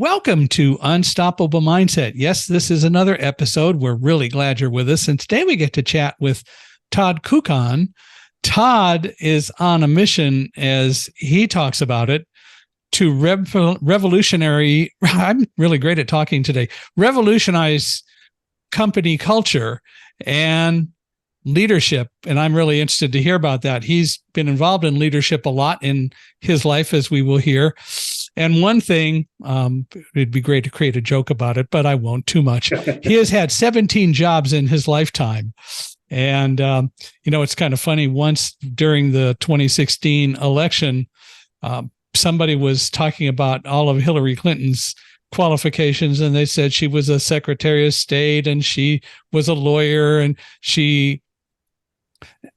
Welcome to Unstoppable Mindset. Yes, this is another episode. We're really glad you're with us. And today we get to chat with Todd Kuckkahn. Todd is on a mission, as he talks about it, to revolutionary, I'm really great at talking today, revolutionize company culture and leadership. And I'm really interested to hear about that. He's been involved in leadership a lot in his life, as we will hear. And one thing, it'd be great to create a joke about it, but I won't too much. He has had 17 jobs in his lifetime. And, it's kind of funny. Once during the 2016 election, somebody was talking about all of Hillary Clinton's qualifications, and they said she was a Secretary of State and she was a lawyer and she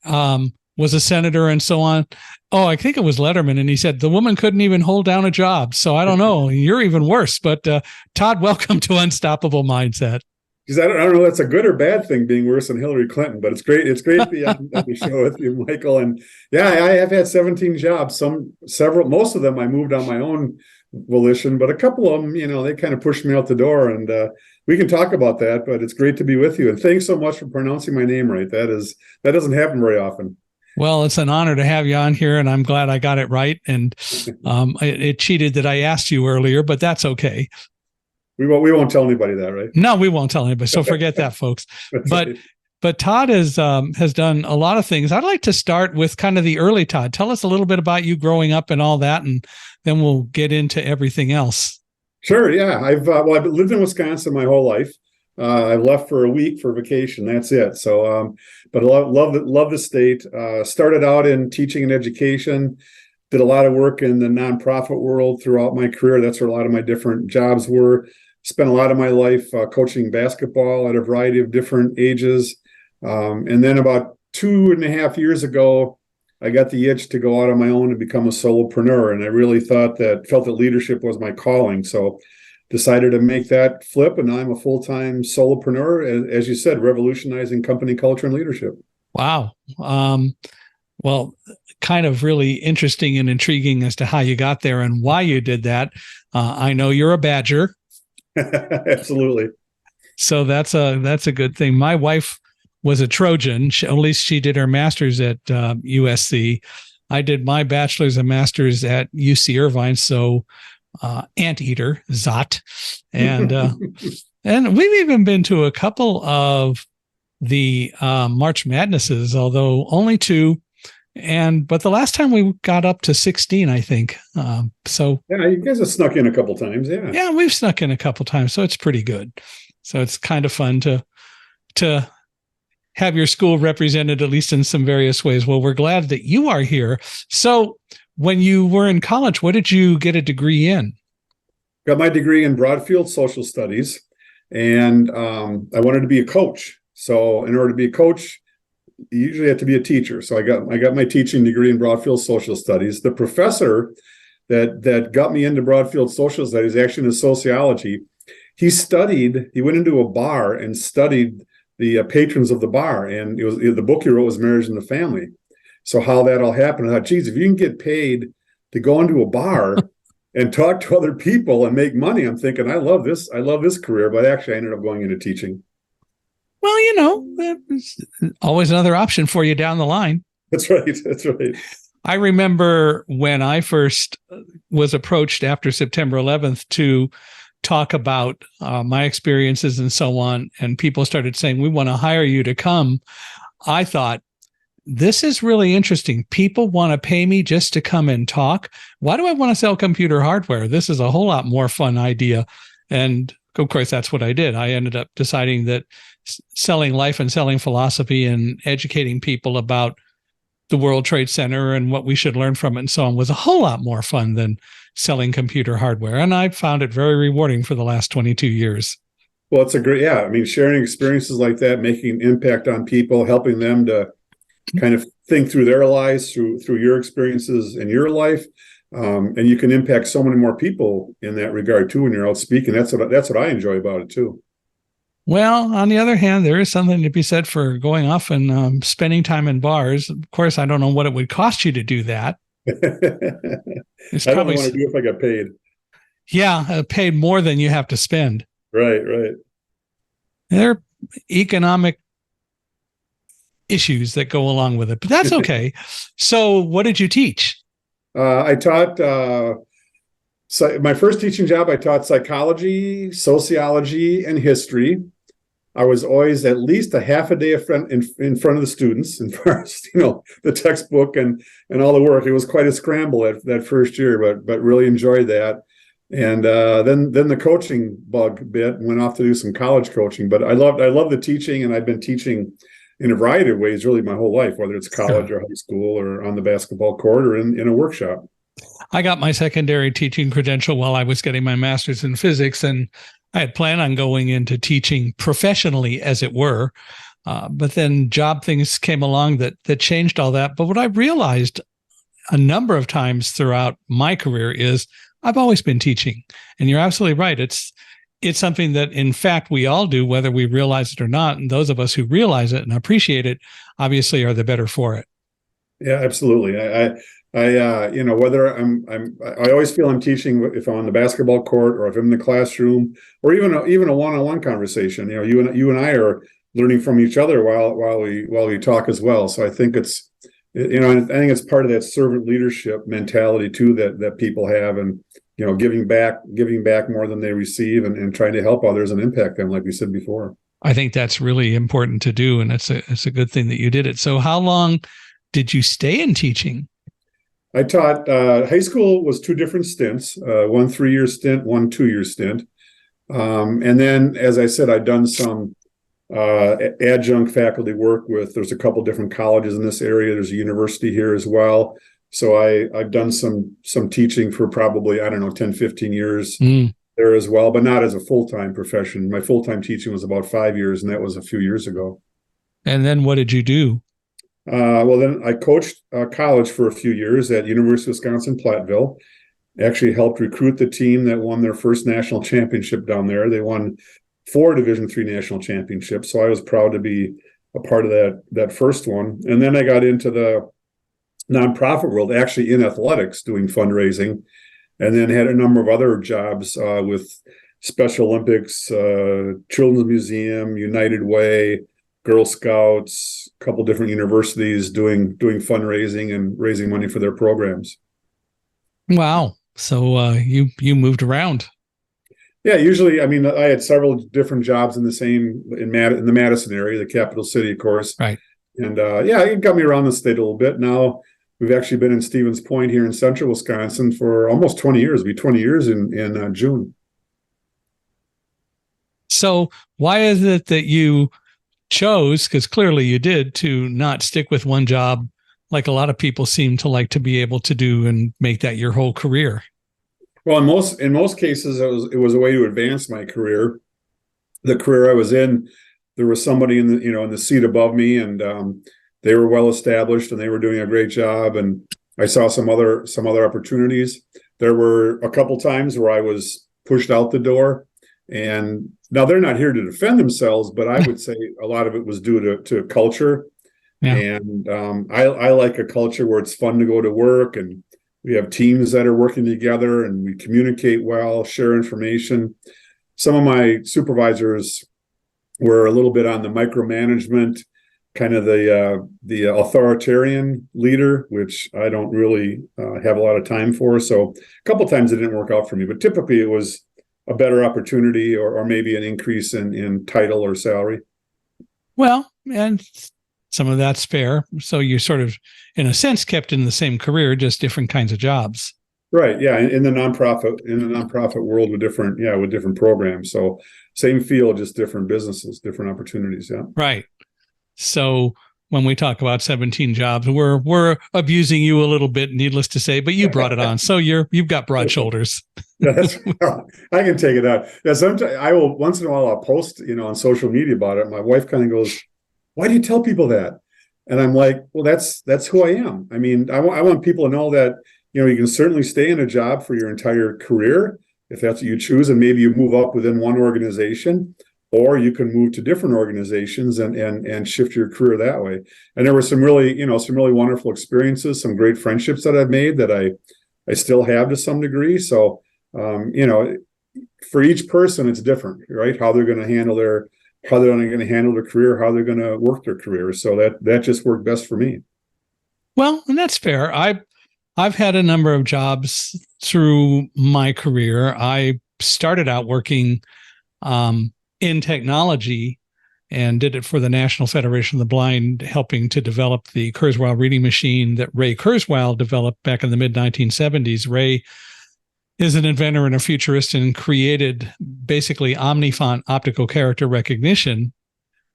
was a senator and so on. Oh, I think it was Letterman. And he said, the woman couldn't even hold down a job. So I don't know. You're even worse. But Todd, welcome to Unstoppable Mindset. Because I don't know if that's a good or bad thing being worse than Hillary Clinton, but it's great. It's great to be on the show with you, Michael. And yeah, I have had 17 jobs. Most of them I moved on my own volition, but a couple of them, they kind of pushed me out the door. And we can talk about that, but it's great to be with you. And thanks so much for pronouncing my name right. That doesn't happen very often. Well, it's an honor to have you on here, and I'm glad I got it right. And it cheated that I asked you earlier, but that's okay. We won't tell anybody that, right? No, we won't tell anybody. So forget that, folks. But Todd has done a lot of things. I'd like to start with kind of the early Todd. Tell us a little bit about you growing up and all that, and then we'll get into everything else. Sure. Yeah, I've lived in Wisconsin my whole life. I left for a week for vacation. That's it. So, but I love the state. Started out in teaching and education. Did a lot of work in the nonprofit world throughout my career. That's where a lot of my different jobs were. Spent a lot of my life coaching basketball at a variety of different ages. And then about 2.5 years ago, I got the itch to go out on my own and become a solopreneur. And I really felt that leadership was my calling. So decided to make that flip, and now I'm a full-time solopreneur, as you said, revolutionizing company culture and leadership. Wow. Well, kind of really interesting and intriguing as to how you got there and why you did that. I know you're a Badger. Absolutely. So that's a good thing. My wife was a Trojan. At least she did her master's at USC. I did my bachelor's and master's at UC Irvine. So anteater, Zot. And and we've even been to a couple of the March Madnesses, although only 2. But the last time we got up to 16, I think. So yeah, you guys have snuck in a couple times. Yeah. Yeah, we've snuck in a couple times. So it's pretty good. So it's kind of fun to have your school represented, at least in some various ways. Well, we're glad that you are here. So when you were in college, what did you get a degree in? Got my degree in Broadfield Social Studies, and I wanted to be a coach. So in order to be a coach, you usually have to be a teacher. So I got my teaching degree in Broadfield Social Studies. The professor that got me into Broadfield Social Studies, actually in sociology, he went into a bar and studied the patrons of the bar. And the book he wrote was Marriage and the Family. So how that all happened, I thought, geez, if you can get paid to go into a bar and talk to other people and make money, I'm thinking, I love this career. But actually, I ended up going into teaching. Well, there's always another option for you down the line. That's right. I remember when I first was approached after September 11th to talk about my experiences and so on, and people started saying, we want to hire you to come. I thought, this is really interesting. People want to pay me just to come and talk. Why do I want to sell computer hardware? This is a whole lot more fun idea. And of course, that's what I did. I ended up deciding that selling life and selling philosophy and educating people about the World Trade Center and what we should learn from it and so on was a whole lot more fun than selling computer hardware. And I found it very rewarding for the last 22 years. Well, it's sharing experiences like that, making an impact on people, helping them to kind of think through their lives, through your experiences in your life. And you can impact so many more people in that regard too when you're out speaking. That's what I enjoy about it too. Well, on the other hand, there is something to be said for going off and spending time in bars. Of course, I don't know what it would cost you to do that. I don't want to do it if I got paid. Yeah, paid more than you have to spend. Right, right. There are economic issues that go along with it, but that's okay. So what did you teach? I taught, so my first teaching job, I taught psychology, sociology, and history. I was always at least a half a day in front of the students, in front of, the textbook and all the work. It was quite a scramble that first year, but really enjoyed that. And then the coaching bug bit and went off to do some college coaching. But I love the teaching, and I've been teaching in a variety of ways really my whole life, whether it's college or high school or on the basketball court or in a workshop. I got my secondary teaching credential while I was getting my master's in physics, and I had planned on going into teaching professionally, as it were. But then job things came along that changed all that. But what I realized a number of times throughout my career is I've always been teaching. And you're absolutely right. It's something that, in fact, we all do, whether we realize it or not. And those of us who realize it and appreciate it, obviously, are the better for it. Yeah, absolutely. Whether I always feel I'm teaching if I'm on the basketball court or if I'm in the classroom or even a one-on-one conversation. You and I are learning from each other while we talk as well. So I think I think it's part of that servant leadership mentality too that people have, and giving back more than they receive, and trying to help others and impact them, like we said before. I think that's really important to do, and it's a good thing that you did it. So how long did you stay in teaching? I taught high school was two different stints, one 3-year stint, one 2-year stint. And then, as I said, I'd done some adjunct faculty work there's a couple different colleges in this area. There's a university here as well. So I've done some teaching for probably, 10, 15 years there as well, but not as a full-time profession. My full-time teaching was about 5 years, and that was a few years ago. And then what did you do? Then I coached college for a few years at University of Wisconsin-Platteville. Actually helped recruit the team that won their first national championship down there. They won 4 Division III national championships, so I was proud to be a part of that first one. And then I got into the nonprofit world, actually in athletics, doing fundraising, and then had a number of other jobs with Special Olympics, Children's Museum, United Way, Girl Scouts, a couple different universities doing fundraising and raising money for their programs. Wow. So you moved around. Yeah, usually, I had several different jobs in the Madison area, the capital city, of course. Right. And it got me around the state a little bit. Now we've actually been in Stevens Point here in central Wisconsin for almost 20 years. It'll be 20 years in June. So why is it that you chose, because clearly you did, to not stick with one job like a lot of people seem to like to be able to do and make that your whole career? Well, in most cases, it was a way to advance my career. The career I was in, there was somebody in the seat above me, and they were well established and they were doing a great job. And I saw some other opportunities. There were a couple times where I was pushed out the door, and now they're not here to defend themselves, but I would say a lot of it was due to culture. Yeah. And I like a culture where it's fun to go to work, and we have teams that are working together, and we communicate well, share information. Some of my supervisors were a little bit on the micromanagement, kind of the authoritarian leader, which I don't really have a lot of time for. So a couple of times it didn't work out for me, but typically it was a better opportunity or maybe an increase in title or salary. Well, and some of that's fair. So you sort of, in a sense, kept in the same career, just different kinds of jobs. Right. Yeah. In the nonprofit world with different programs. So same field, just different businesses, different opportunities. Yeah. Right. So when we talk about 17 jobs, we're abusing you a little bit, needless to say, but you brought it on. So you've got broad shoulders. Yeah, I can take it out. Yeah. Sometimes I will, once in a while I'll post, on social media about it. My wife kind of goes, "Why do you tell people that?" And I'm like, well, that's who I am. I mean, I want people to know that, you can certainly stay in a job for your entire career if that's what you choose, and maybe you move up within one organization, or you can move to different organizations and shift your career that way. And there were some really wonderful experiences, some great friendships that I've made that I still have to some degree. So for each person, it's different, right? How they're going to handle their career, how they're going to work their career. So that just worked best for me. Well, and that's fair. I've had a number of jobs through my career. I started out working in technology and did it for the National Federation of the Blind, helping to develop the Kurzweil reading machine that Ray Kurzweil developed back in the mid-1970s. Ray is an inventor and a futurist and created basically omnifont optical character recognition,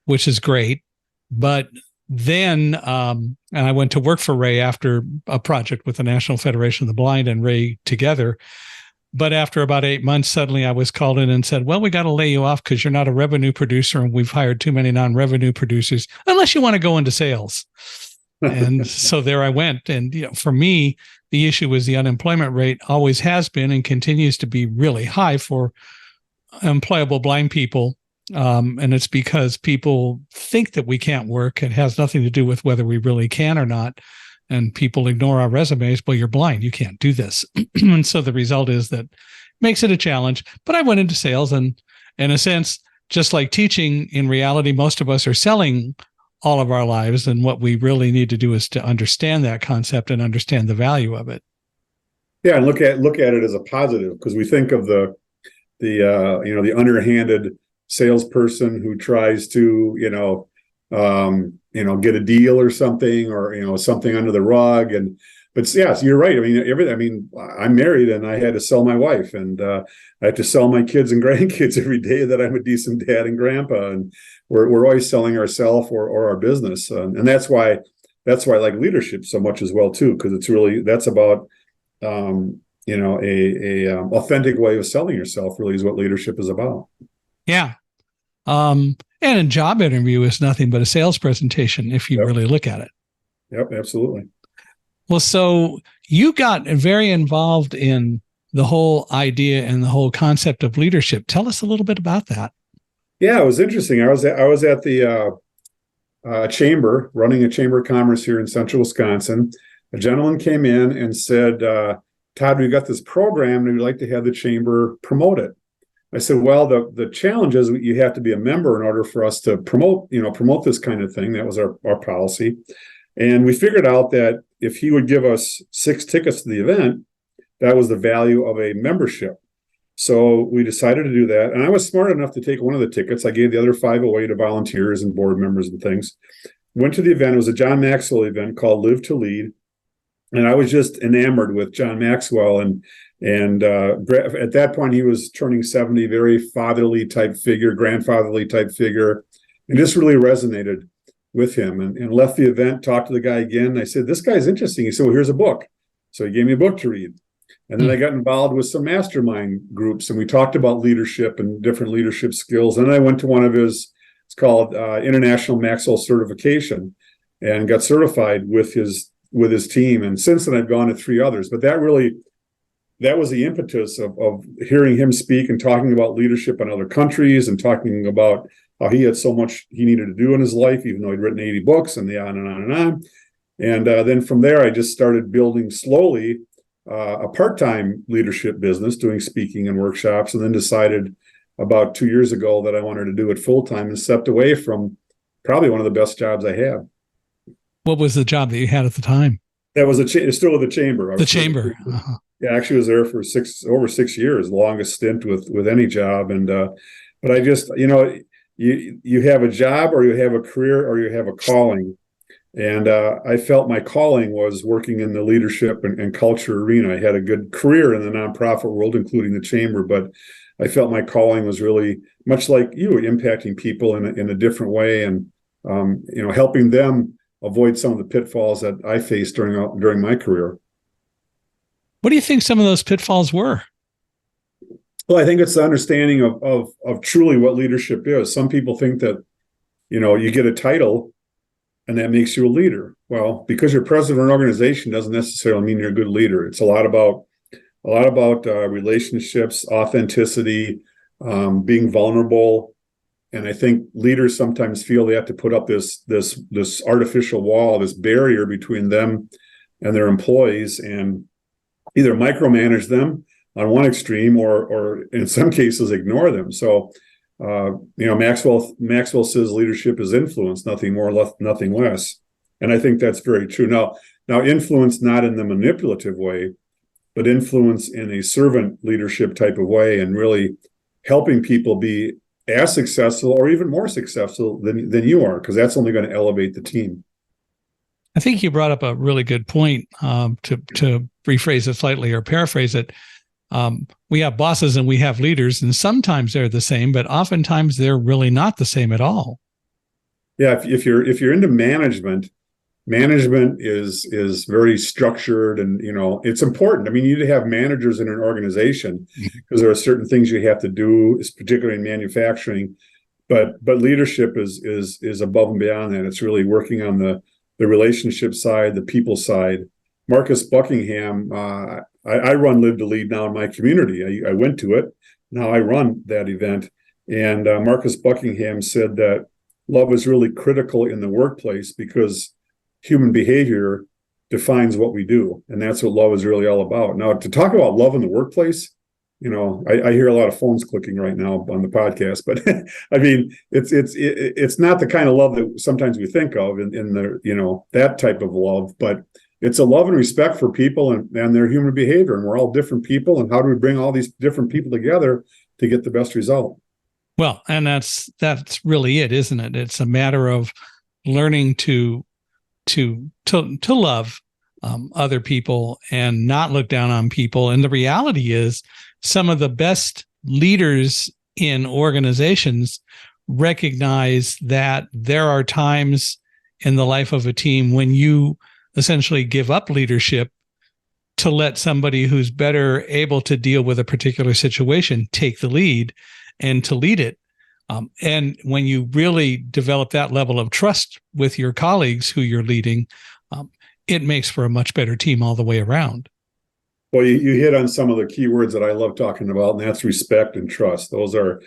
which is great. But then, and I went to work for Ray after a project with the National Federation of the Blind and Ray together. But after about 8 months, suddenly I was called in and said, well, we got to lay you off because you're not a revenue producer and we've hired too many non-revenue producers, unless you want to go into sales. And so there I went. And for me, the issue was the unemployment rate always has been and continues to be really high for employable blind people. And it's because people think that we can't work. It has nothing to do with whether we really can or not. And people ignore our resumes. Well, you're blind. You can't do this. And so the result is that makes it a challenge. But I went into sales, and in a sense, just like teaching, in reality, most of us are selling all of our lives. And what we really need to do is to understand that concept and understand the value of it. Yeah, and look at it as a positive, because we think of the underhanded salesperson who tries to get a deal or something, or something under the rug. But yes, you're right. I'm married and I had to sell my wife, and I have to sell my kids and grandkids every day that I'm a decent dad and grandpa, and we're always selling ourselves or our business, and that's why I like leadership so much as well too, because that's about authentic way of selling yourself. Really is what leadership is about. Yeah. And a job interview is nothing but a sales presentation if you really look at it. Yep, absolutely. Well, so you got very involved in the whole idea and the whole concept of leadership. Tell us a little bit about that. Yeah, it was interesting. I was at the chamber, running a chamber of commerce here in central Wisconsin. A gentleman came in and said, Todd, we've got this program and we'd like to have the chamber promote it. I said, well, the challenge is you have to be a member in order for us to promote this kind of thing. That was our policy. And we figured out that if he would give us 6 tickets to the event, that was the value of a membership. So we decided to do that. And I was smart enough to take one of the tickets. I gave the other 5 away to volunteers and board members and things. Went to the event. It was a John Maxwell event called Live to Lead. And I was just enamored with John Maxwell. And at that point, he was turning 70, very fatherly type figure, grandfatherly type figure, and just really resonated with him, and left the event, talked to the guy again. I said, this guy's interesting. He said, well, here's a book. So he gave me a book to read. And then I got involved with some mastermind groups, and we talked about leadership and different leadership skills. And then I went to one of his, it's called International Maxwell Certification, and got certified with his team. And since then I've gone to 3 others, but that was the impetus of hearing him speak and talking about leadership in other countries, and talking about how he had so much he needed to do in his life, even though he'd written 80 books and on and on and on. And then from there, I just started building slowly a part-time leadership business, doing speaking and workshops, and then decided about 2 years ago that I wanted to do it full-time, and stepped away from probably one of the best jobs I had. What was the job that you had at the time? That was still with the chamber. The chamber. Uh-huh. Yeah, I actually was there for over 6 years, longest stint with any job. And but I just, you have a job, or you have a career, or you have a calling. And I felt my calling was working in the leadership and culture arena. I had a good career in the nonprofit world, including the chamber, but I felt my calling was really much like you, impacting people in a different way, and helping them avoid some of the pitfalls that I faced during my career. What do you think some of those pitfalls were? Well, I think it's the understanding of truly what leadership is. Some people think that, you get a title and that makes you a leader. Well, because you're president of an organization doesn't necessarily mean you're a good leader. It's a lot about relationships, authenticity, being vulnerable. And I think leaders sometimes feel they have to put up this artificial wall, this barrier between them and their employees, and either micromanage them on one extreme, or in some cases ignore them. So, Maxwell says leadership is influence, nothing more, nothing less. And I think that's very true. Now influence not in the manipulative way, but influence in a servant leadership type of way, and really helping people be as successful or even more successful than you are, because that's only going to elevate the team. I think you brought up a really good point. To rephrase it slightly or paraphrase it, we have bosses and we have leaders, and sometimes they're the same, but oftentimes they're really not the same at all. Yeah, if you're into management is very structured, and it's important. I mean, you need to have managers in an organization because there are certain things you have to do, particularly in manufacturing. But leadership is above and beyond that. It's really working on the relationship side, the people side. Marcus Buckingham, I run Live to Lead now in my community. I went to it. Now I run that event. And Marcus Buckingham said that love is really critical in the workplace because human behavior defines what we do. And that's what love is really all about. Now, to talk about love in the workplace, I hear a lot of phones clicking right now on the podcast, but I mean, it's not the kind of love that sometimes we think of in the, that type of love, but it's a love and respect for people and their human behavior. And we're all different people. And how do we bring all these different people together to get the best result? Well, and that's really it, isn't it? It's a matter of learning to love other people and not look down on people. And the reality is, some of the best leaders in organizations recognize that there are times in the life of a team when you essentially give up leadership to let somebody who's better able to deal with a particular situation take the lead and to lead it. And when you really develop that level of trust with your colleagues who you're leading, it makes for a much better team all the way around. Well, you hit on some of the key words that I love talking about, and that's respect and trust. Those are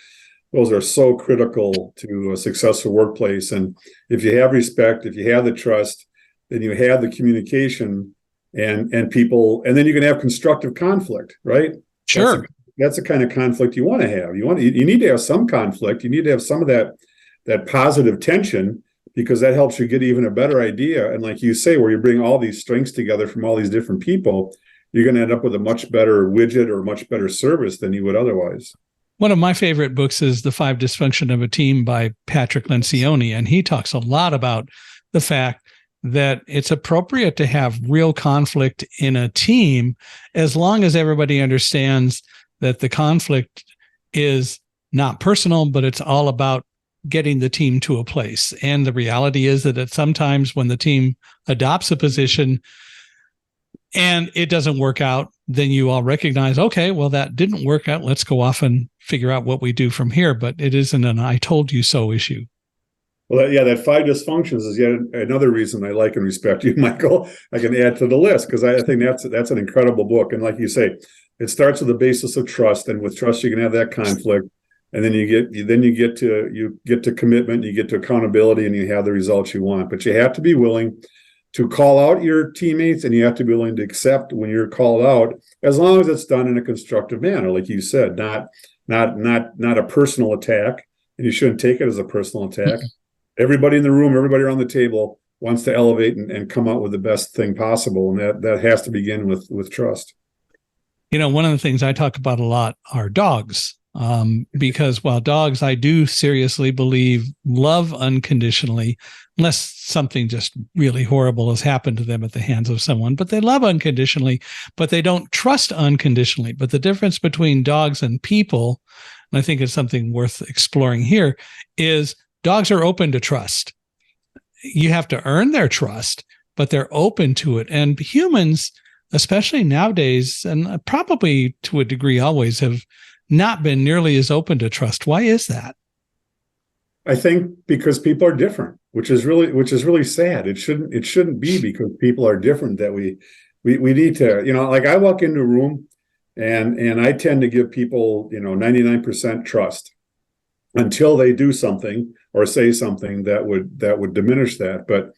so critical to a successful workplace. And if you have respect, if you have the trust, then you have the communication and people, and then you can have constructive conflict, right? Sure. That's the kind of conflict you want to have. You need to have some conflict. You need to have some of that positive tension, because that helps you get even a better idea. And like you say, where you bring all these strengths together from all these different people, you're going to end up with a much better widget or much better service than you would otherwise. One of my favorite books is The 5 Dysfunction of a Team by Patrick Lencioni, and he talks a lot about the fact that it's appropriate to have real conflict in a team as long as everybody understands that the conflict is not personal, but it's all about getting the team to a place. And the reality is that sometimes when the team adopts a position and it doesn't work out, then you all recognize, okay, well, that didn't work out. Let's go off and figure out what we do from here. But it isn't an I told you so issue. Well, that 5 dysfunctions is yet another reason I like and respect you, Michael. I can add to the list because I think that's an incredible book. And like you say, it starts with the basis of trust, and with trust you can have that conflict, and then you get to commitment, you get to accountability, and you have the results you want. But you have to be willing to call out your teammates, and you have to be willing to accept when you're called out, as long as it's done in a constructive manner, like you said, not a personal attack, and you shouldn't take it as a personal attack. Everybody in the room, everybody around the table wants to elevate and come out with the best thing possible, and that has to begin with trust. One of the things I talk about a lot are dogs, because while dogs, I do seriously believe, love unconditionally, unless something just really horrible has happened to them at the hands of someone, but they love unconditionally, but they don't trust unconditionally. But the difference between dogs and people, and I think it's something worth exploring here, is dogs are open to trust. You have to earn their trust, but they're open to it. And humans, especially nowadays, and probably to a degree always, have not been nearly as open to trust. Why is that? I think because people are different, which is really sad. It shouldn't be because people are different that we need to, like I walk into a room and I tend to give people, 99% trust until they do something or say something that would diminish that. But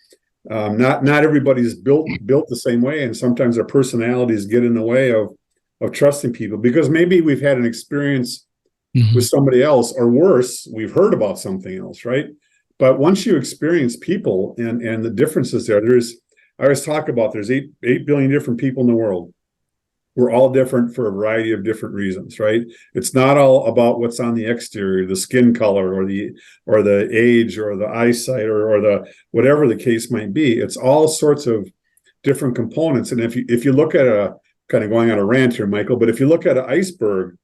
not everybody's built the same way, and sometimes their personalities get in the way of of trusting people, because maybe we've had an experience with somebody else, or worse, we've heard about something else, right? But once you experience people and the differences there, I always talk about there's 8 billion different people in the world. We're all different for a variety of different reasons, right? It's not all about what's on the exterior, the skin color or the age or the eyesight or the whatever the case might be. It's all sorts of different components. And if you look at kind of going on a rant here, Michael, but if you look at an iceberg,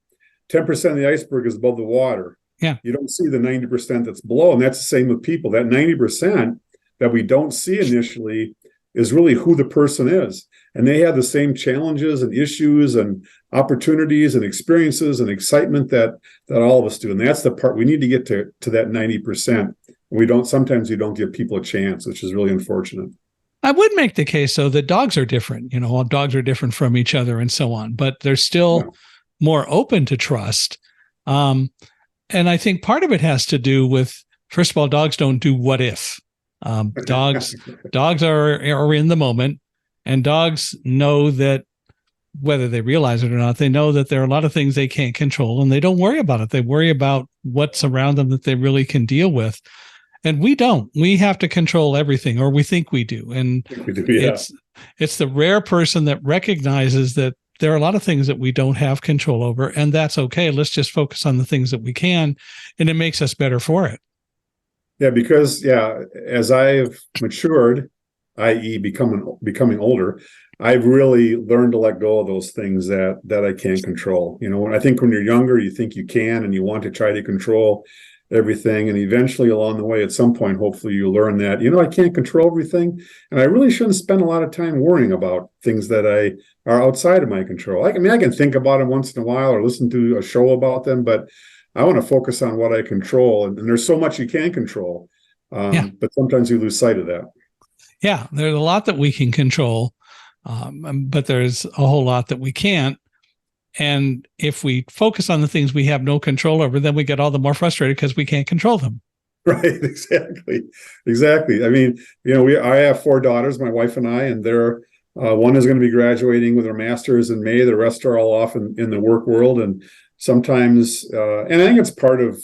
10% of the iceberg is above the water. Yeah. You don't see the 90% that's below. And that's the same with people. That 90% that we don't see initially is really who the person is. And they have the same challenges and issues and opportunities and experiences and excitement that all of us do. And that's the part we need to get to that 90%. Sometimes we don't give people a chance, which is really unfortunate. I would make the case, though, that dogs are different. All dogs are different from each other and so on, but they're still more open to trust. And I think part of it has to do with, first of all, dogs don't do what if. Dogs are in the moment, and dogs know that, whether they realize it or not, they know that there are a lot of things they can't control, and they don't worry about it. They worry about what's around them that they really can deal with. And we don't. We have to control everything, or we think we do. And it's the rare person that recognizes that there are a lot of things that we don't have control over, and that's okay. Let's just focus on the things that we can, and it makes us better for it. Yeah, because as I've matured, i.e. becoming older, I've really learned to let go of those things that I can't control. I think when you're younger, you think you can, and you want to try to control everything. And eventually along the way, at some point, hopefully you learn that, I can't control everything. And I really shouldn't spend a lot of time worrying about things that are outside of my control. I can think about them once in a while or listen to a show about them, but I want to focus on what I control. And there's so much you can control. But sometimes you lose sight of that. Yeah, there's a lot that we can control, but there's a whole lot that we can't. And if we focus on the things we have no control over, then we get all the more frustrated because we can't control them. Right, exactly. I mean, I have 4 daughters, my wife and I, and they're one is going to be graduating with her master's in May. The rest are all off in the work world, and sometimes, and I think it's part of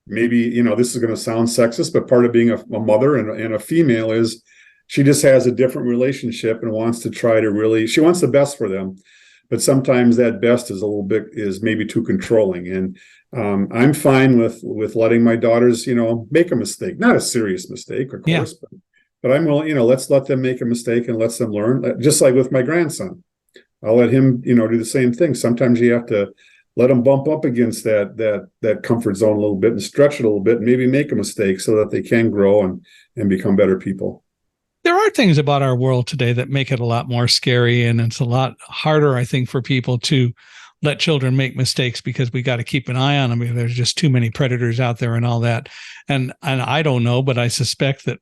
maybe this is going to sound sexist, but part of being a mother and a female is she just has a different relationship and wants to try to she wants the best for them. But sometimes that best is maybe too controlling. And I'm fine with letting my daughters, make a mistake, not a serious mistake, of course, but I'm willing, let's let them make a mistake and let them learn. Just like with my grandson, I'll let him, do the same thing. Sometimes you have to let them bump up against that comfort zone a little bit and stretch it a little bit and maybe make a mistake so that they can grow and become better people. There are things about our world today that make it a lot more scary, and it's a lot harder, I think, for people to let children make mistakes because we got to keep an eye on them. There's just too many predators out there and all that. And I don't know, but I suspect that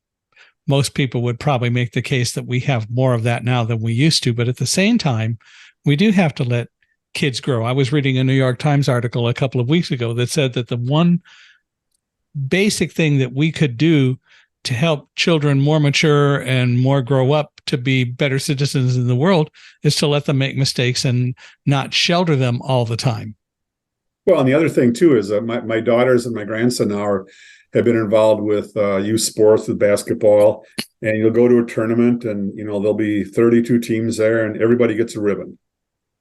most people would probably make the case that we have more of that now than we used to. But at the same time, we do have to let kids grow. I was reading a New York Times article a couple of weeks ago that said that the one basic thing that we could do to help children more mature and more grow up to be better citizens in the world is to let them make mistakes and not shelter them all the time. Well, and the other thing too is my daughters and my grandson now have been involved with youth sports, with basketball, and you'll go to a tournament and there'll be 32 teams there and everybody gets a ribbon.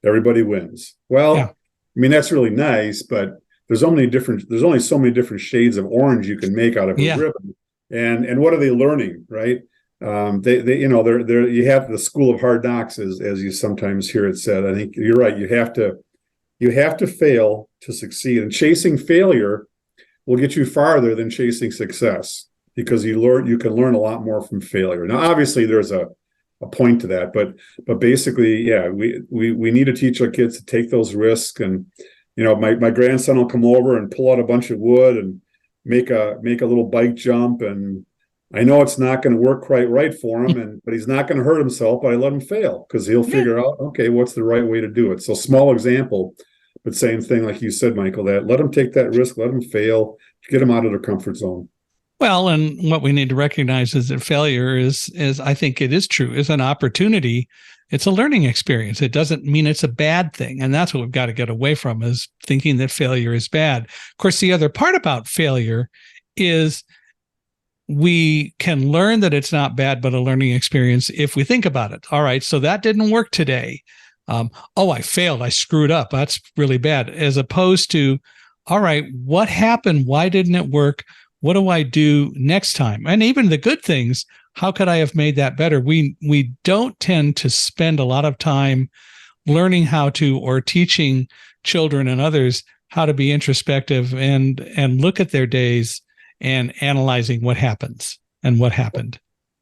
Everybody wins. Well, I mean, that's really nice, but there's only so many different shades of orange you can make out of a ribbon. And what are they learning, right? They you have the school of hard knocks, as you sometimes hear it said. I think you're right. You have to fail to succeed, and chasing failure will get you farther than chasing success because you can learn a lot more from failure. Now, obviously, there's a point to that, but basically, we need to teach our kids to take those risks. And my grandson will come over and pull out a bunch of wood and make a little bike jump, and I know it's not going to work quite right for him, but he's not going to hurt himself, but I let him fail because he'll figure out, okay, what's the right way to do it. So small example, but same thing, like you said, Michael, that let him take that risk, let him fail, get him out of their comfort zone. Well, and what we need to recognize is that failure is I think it is true, is an opportunity. It's a learning experience. It doesn't mean it's a bad thing. And that's what we've got to get away from, is thinking that failure is bad. Of course, the other part about failure is we can learn that it's not bad, but a learning experience if we think about it. All right, so that didn't work today. I failed. I screwed up. That's really bad. As opposed to, all right, what happened? Why didn't it work? What do I do next time? And even the good things, how could I have made that better? We don't tend to spend a lot of time learning how to, or teaching children and others how to be introspective and look at their days and analyzing what happens and what happened.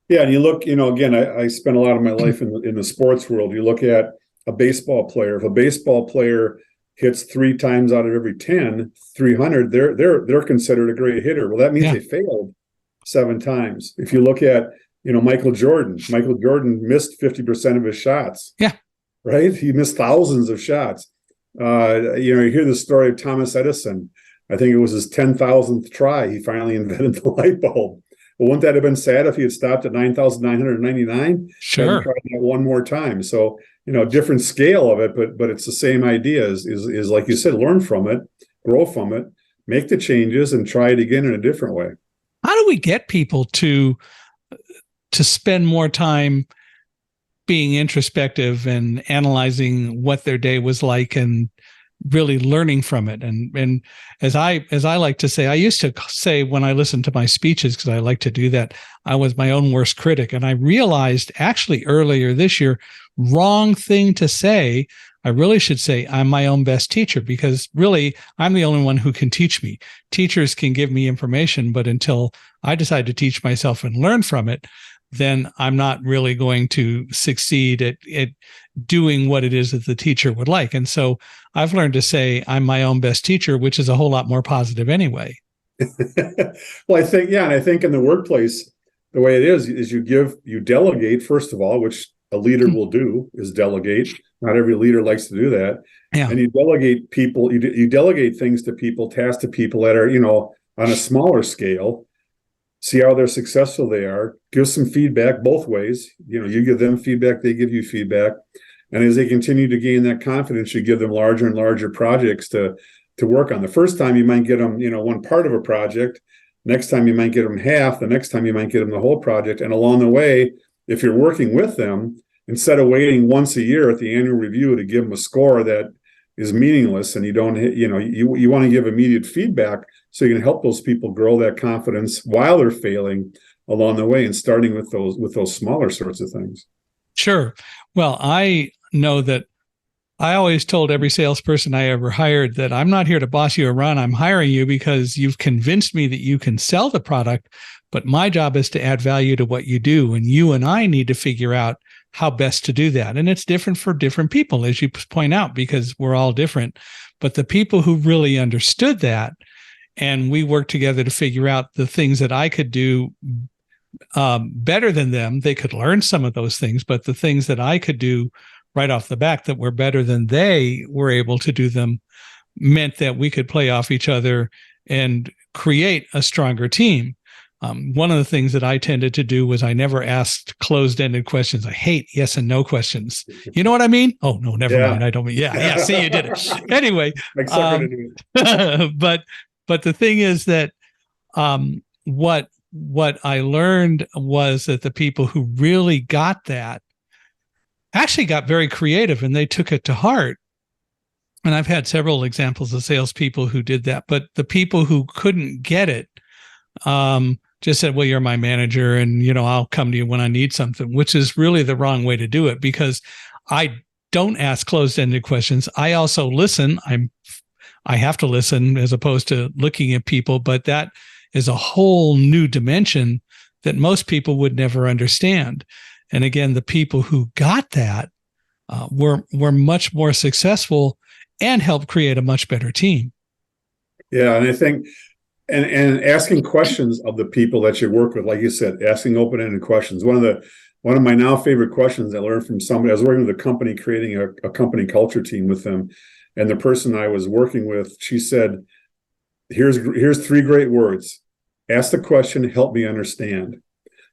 Yeah, and you look, again, I spent a lot of my life in the sports world. You look at a baseball player. If a baseball player hits 3 times out of every 10, 300, they're considered a great hitter. Well, that means they failed 7 times. If you look at, Michael Jordan missed 50% of his shots. Yeah. Right? He missed thousands of shots. You hear the story of Thomas Edison. I think it was his 10,000th try. He finally invented the light bulb. Well, wouldn't that have been sad if he had stopped at 9,999? Sure. And tried that one more time. So, different scale of it, but it's the same idea is like you said, learn from it, grow from it, make the changes, and try it again in a different way. How do we get people to spend more time being introspective and analyzing what their day was like and really learning from it? And as I like to say, I used to say when I listened to my speeches, because I like to do that, I was my own worst critic. And I realized actually earlier this year, wrong thing to say. I really should say I'm my own best teacher, because really I'm the only one who can teach me. Teachers can give me information, but until I decide to teach myself and learn from it, then I'm not really going to succeed at doing what it is that the teacher would like. And so I've learned to say I'm my own best teacher, which is a whole lot more positive anyway. Well, I think in the workplace, the way it is you delegate, first of all, which a leader will do, is delegate. Not every leader likes to do that. Yeah. And you delegate people, you delegate things to people, tasks to people that are, on a smaller scale. See how they're successful they are. Give some feedback both ways. You give them feedback, they give you feedback. And as they continue to gain that confidence, you give them larger and larger projects to work on. The first time you might get them, one part of a project. Next time you might get them half. The next time you might get them the whole project. And along the way, if you're working with them, instead of waiting once a year at the annual review to give them a score that is meaningless, and you don't hit, you want to give immediate feedback so you can help those people grow that confidence while they're failing along the way, and starting with those smaller sorts of things. Sure. Well, I know that I always told every salesperson I ever hired that I'm not here to boss you around. I'm hiring you because you've convinced me that you can sell the product, but my job is to add value to what you do. And you and I need to figure out how best to do that. And it's different for different people, as you point out, because we're all different. But the people who really understood that, and we worked together to figure out the things that I could do better than them, they could learn some of those things, but the things that I could do right off the bat that were better than they were able to do them meant that we could play off each other and create a stronger team. One of the things that I tended to do was I never asked closed-ended questions. I hate yes and no questions. You know what I mean? Oh, no, never mind. I don't mean, yeah. See, you did it. Anyway, but the thing is that what I learned was that the people who really got that actually got very creative, and they took it to heart. And I've had several examples of salespeople who did that, but the people who couldn't get it just said, well, you're my manager, and I'll come to you when I need something, which is really the wrong way to do it, because I don't ask closed-ended questions. I also listen. I have to listen as opposed to looking at people, but that is a whole new dimension that most people would never understand. And again, the people who got that were much more successful and helped create a much better team. Yeah, and I think and asking questions of the people that you work with, like you said, asking open-ended questions. One of my now favorite questions I learned from somebody. I was working with a company, creating a company culture team with them, and the person I was working with, she said, "Here's 3 great words. Ask the question, help me understand."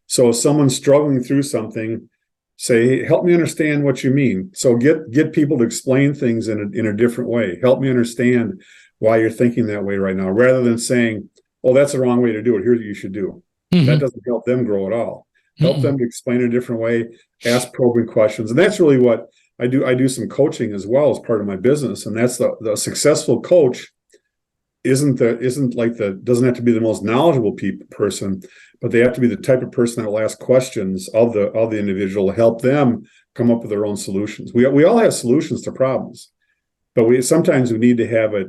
So if someone's struggling through something, say, hey, help me understand what you mean. So get people to explain things in a different way. Help me understand why you're thinking that way right now, rather than saying, oh, that's the wrong way to do it. Here's what you should do. That doesn't help them grow at all. Help them to explain it a different way, ask probing questions. And that's really what I do. I do some coaching as well as part of my business. And that's the successful coach doesn't have to be the most knowledgeable person, but they have to be the type of person that will ask questions of the individual to help them come up with their own solutions. We all have solutions to problems, but sometimes we need to have it,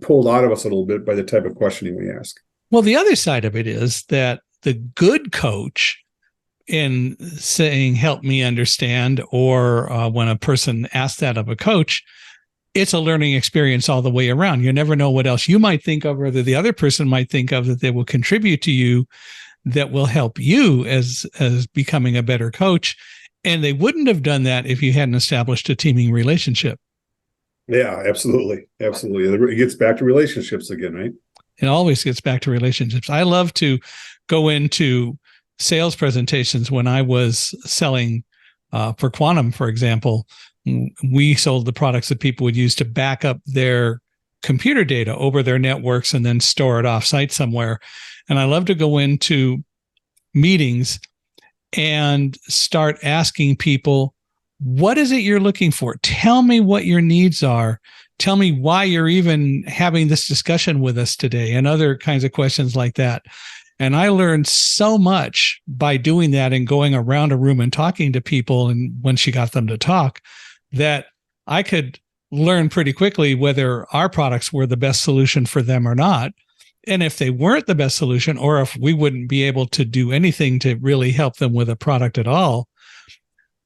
pulled out of us a little bit by the type of questioning we ask. Well, the other side of it is that the good coach, in saying, help me understand, or when a person asks that of a coach, it's a learning experience all the way around. You never know what else you might think of, or that the other person might think of, that they will contribute to you, that will help you as becoming a better coach. And they wouldn't have done that if you hadn't established a teaming relationship. Yeah, absolutely. Absolutely. It gets back to relationships again, right? It always gets back to relationships. I love to go into sales presentations. When I was selling for Quantum, for example, we sold the products that people would use to back up their computer data over their networks and then store it off-site somewhere. And I love to go into meetings and start asking people, what is it you're looking for? Tell me what your needs are. Tell me why you're even having this discussion with us today, and other kinds of questions like that. And I learned so much by doing that and going around a room and talking to people. And once you got them to talk, that I could learn pretty quickly whether our products were the best solution for them or not. And if they weren't the best solution, or if we wouldn't be able to do anything to really help them with a product at all,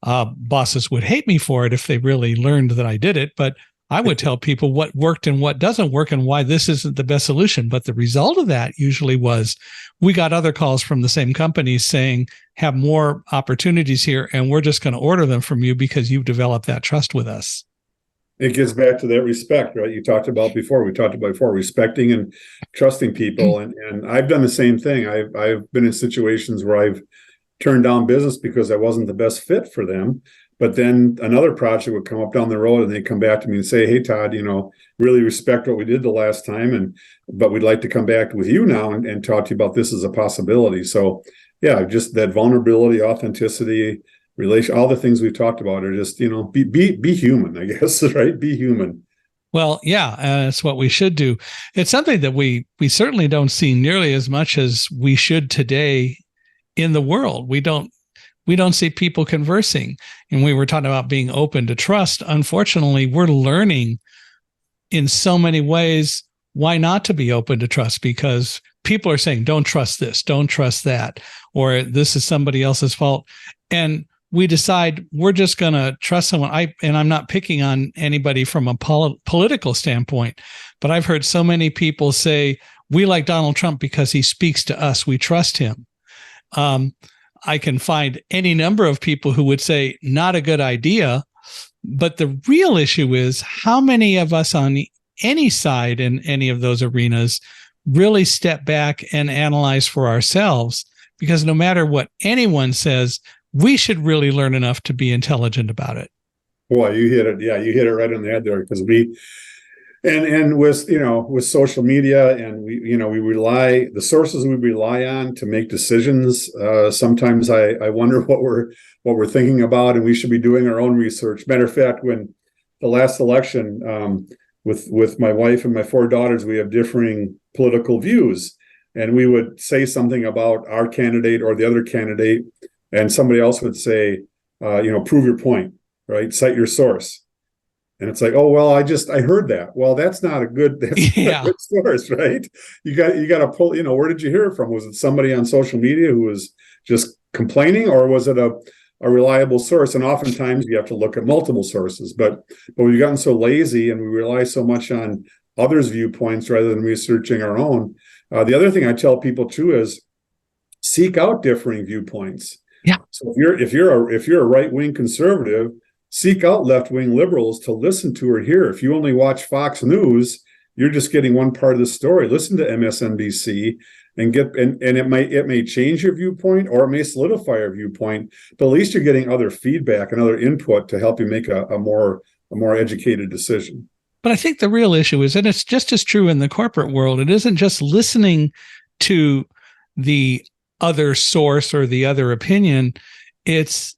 bosses would hate me for it if they really learned that I did it. But I would tell people what worked and what doesn't work and why this isn't the best solution. But the result of that usually was we got other calls from the same companies saying, have more opportunities here, and we're just going to order them from you because you've developed that trust with us. It gets back to that respect, right? We talked about before, respecting and trusting people. And I've done the same thing. I've been in situations where I've turned down business because I wasn't the best fit for them. But then another project would come up down the road and they'd come back to me and say, hey, Todd, really respect what we did the last time. But we'd like to come back with you now and talk to you about this as a possibility. So yeah, just that vulnerability, authenticity, relation, all the things we've talked about are just, be human, I guess, right? Be human. Well, yeah, that's what we should do. It's something that we certainly don't see nearly as much as we should today in the world. We don't see people conversing. And we were talking about being open to trust. Unfortunately, we're learning in so many ways why not to be open to trust, because people are saying, don't trust this, don't trust that, or this is somebody else's fault. And we decide we're just going to trust someone. I'm not picking on anybody from a political standpoint, but I've heard so many people say, we like Donald Trump because he speaks to us. We trust him. I can find any number of people who would say, not a good idea. But the real issue is, how many of us on any side in any of those arenas really step back and analyze for ourselves? Because no matter what anyone says, we should really learn enough to be intelligent about it. Boy, you hit it. Yeah, you hit it right on the head there, because and with social media, and we rely, the sources we rely on to make decisions. Sometimes I wonder what we're thinking about, and we should be doing our own research. Matter of fact, when the last election, with my wife and my 4 daughters, we have differing political views, and we would say something about our candidate or the other candidate, and somebody else would say, prove your point, right? Cite your source. And it's like, oh, well, I heard that. Well, that's not a good source, right? You got to pull, where did you hear it from? Was it somebody on social media who was just complaining, or was it a reliable source? And oftentimes you have to look at multiple sources, but we've gotten so lazy and we rely so much on others' viewpoints rather than researching our own. The other thing I tell people too is seek out differing viewpoints. Yeah. So if you're a right-wing conservative, seek out left-wing liberals to listen to or hear. If you only watch Fox News, you're just getting one part of the story. Listen to MSNBC, and it may change your viewpoint, or it may solidify your viewpoint, but at least you're getting other feedback and other input to help you make a more educated decision. But I think the real issue is, and it's just as true in the corporate world, it isn't just listening to the other source or the other opinion. It's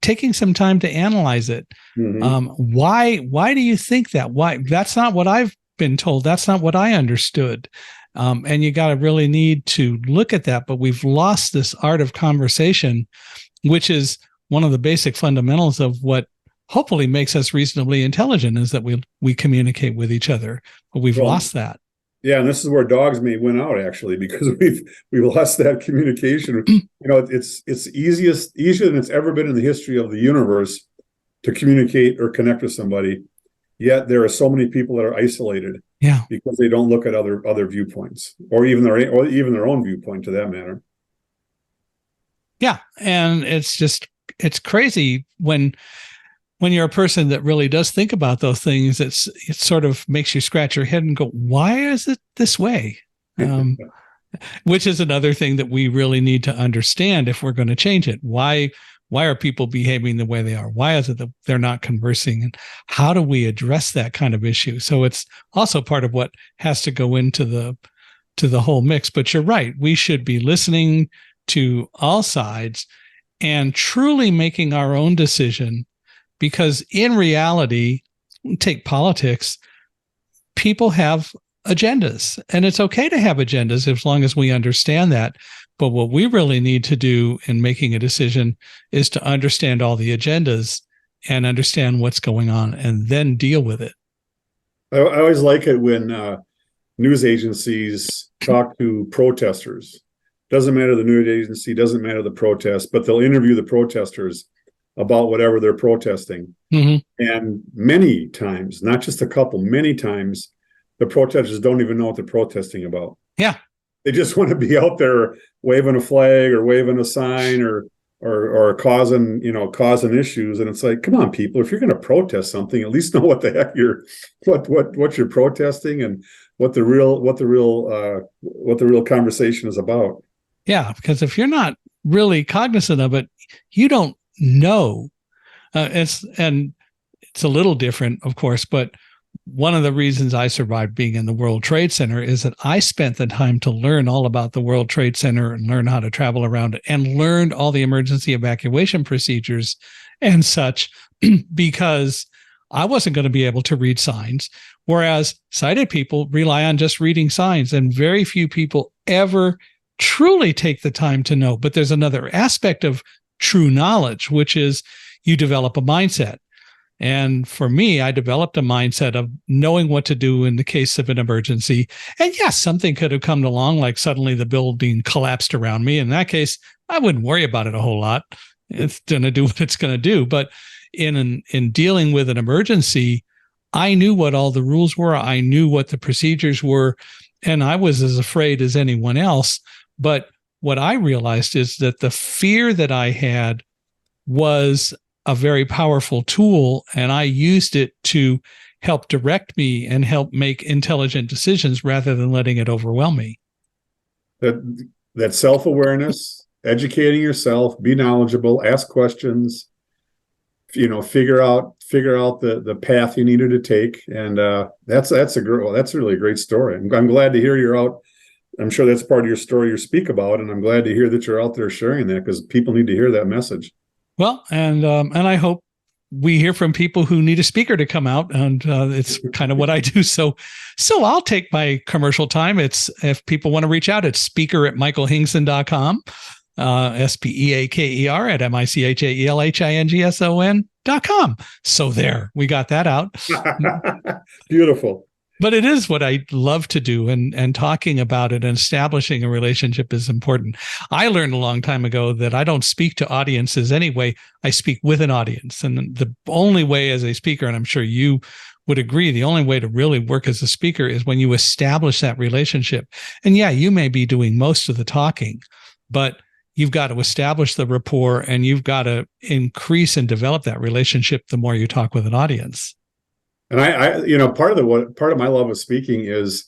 taking some time to analyze it. Mm-hmm. Why do you think that? Why? That's not what I've been told. That's not what I understood. And you got to really need to look at that. But we've lost this art of conversation, which is one of the basic fundamentals of what hopefully makes us reasonably intelligent, is that we communicate with each other. But we've lost that. Yeah, and this is where dogs may win out, actually, because we've lost that communication. It's easier than it's ever been in the history of the universe to communicate or connect with somebody. Yet there are so many people that are isolated, because they don't look at other viewpoints, or even their own viewpoint, to that matter. Yeah, and it's crazy when you're a person that really does think about those things. It sort of makes you scratch your head and go, why is it this way? Which is another thing that we really need to understand if we're going to change it. Why are people behaving the way they are? Why is it that they're not conversing? And how do we address that kind of issue? So it's also part of what has to go into the whole mix. But you're right. We should be listening to all sides and truly making our own decision. Because in reality, take politics, people have agendas, and it's okay to have agendas as long as we understand that. But what we really need to do in making a decision is to understand all the agendas and understand what's going on, and then deal with it. I always like it when news agencies talk to protesters. Doesn't matter the news agency, doesn't matter the protest, but they'll interview the protesters about whatever they're protesting. Mm-hmm. And many times, not just a couple, many times, the protesters don't even know what they're protesting about. Yeah. They just want to be out there waving a flag or waving a sign or causing issues. And it's like, come on, people, if you're going to protest something, at least know what the heck what you're protesting and what the real conversation is about. Yeah, because if you're not really cognizant of it, you don't know. It's a little different, of course, but one of the reasons I survived being in the World Trade Center is that I spent the time to learn all about the World Trade Center and learn how to travel around it, and learned all the emergency evacuation procedures and such, because I wasn't going to be able to read signs, whereas sighted people rely on just reading signs, and very few people ever truly take the time to know. But there's another aspect of true knowledge, which is you develop a mindset. And for me, I developed a mindset of knowing what to do in the case of an emergency. And yes, something could have come along, like suddenly the building collapsed around me. In that case, I wouldn't worry about it a whole lot. It's going to do what it's going to do. But in dealing with an emergency, I knew what all the rules were. I knew what the procedures were, and I was as afraid as anyone else. But what I realized is that the fear that I had was a very powerful tool, and I used it to help direct me and help make intelligent decisions rather than letting it overwhelm me. That self-awareness, educating yourself, be knowledgeable, ask questions, figure out the path you needed to take, and that's really a great story. I'm glad to hear you're out. I'm sure that's part of your story you speak about, and I'm glad to hear that you're out there sharing that, because people need to hear that message. Well, and I hope we hear from people who need a speaker to come out, and it's kind of what I do. So I'll take my commercial time. It's, if people want to reach out, it's speaker@michaelhingson.com, SPEAKER at MICHAELHINGSON.com. So there, we got that out. Beautiful. But it is what I love to do, and talking about it and establishing a relationship is important. I learned a long time ago that I don't speak to audiences anyway. I speak with an audience. And the only way as a speaker, and I'm sure you would agree, the only way to really work as a speaker is when you establish that relationship. And yeah, you may be doing most of the talking, but you've got to establish the rapport, and you've got to increase and develop that relationship the more you talk with an audience. And I part of my love of speaking is